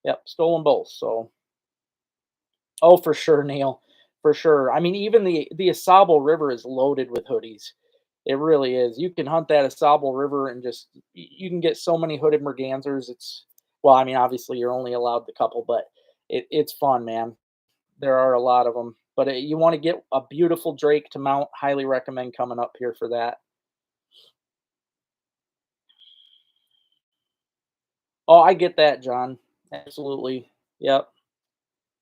yep, stole them both. So oh, for sure, Neil, for sure. I mean, even the Asable River is loaded with hoodies. It really is. You can hunt that Asable River and just you can get so many hooded mergansers. It's well, I mean, obviously you're only allowed the couple, but it's fun, man. There are a lot of them. But you want to get a beautiful drake to mount. Highly recommend coming up here for that. Oh, I get that, John. Absolutely. Yep.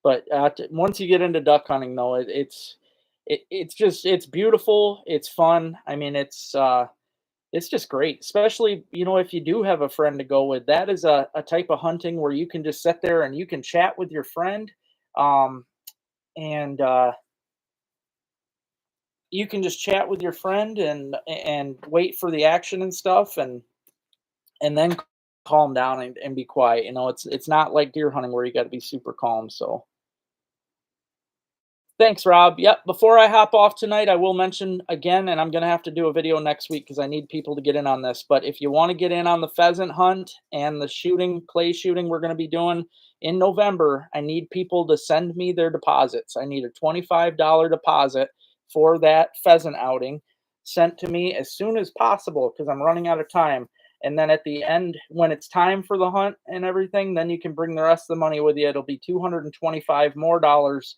But once you get into duck hunting, though, it's beautiful. It's fun. I mean, It's just great, especially, if you do have a friend to go with. That is a type of hunting where you can just sit there and you can chat with your friend. Um, and you can just chat with your friend and wait for the action and stuff, and then calm down and be quiet. It's not like deer hunting where you got to be super calm. So thanks, Rob. Yep. Before I hop off tonight, I will mention again, and I'm going to have to do a video next week because I need people to get in on this. But if you want to get in on the pheasant hunt and the shooting, clay shooting we're going to be doing in November, I need people to send me their deposits. I need a $25 deposit for that pheasant outing sent to me as soon as possible because I'm running out of time. And then at the end, when it's time for the hunt and everything, then you can bring the rest of the money with you. It'll be 225 more dollars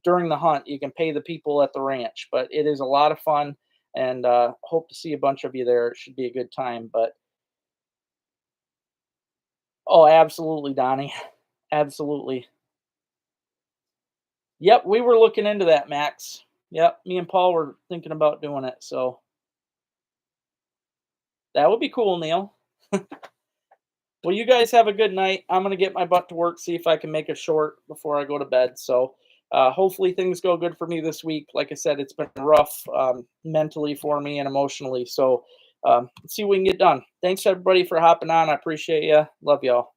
during the hunt. You can pay the people at the ranch, but it is a lot of fun, and hope to see a bunch of you there. It should be a good time. But oh, absolutely, Donnie, absolutely. Yep, we were looking into that, Max. Yep, me and Paul were thinking about doing it, so that would be cool, Neil. Well, you guys have a good night. I'm gonna get my butt to work, see if I can make it short before I go to bed. So, hopefully things go good for me this week. Like I said, it's been rough mentally for me and emotionally. So, let's see what we can get done. Thanks everybody for hopping on. I appreciate you. Love y'all.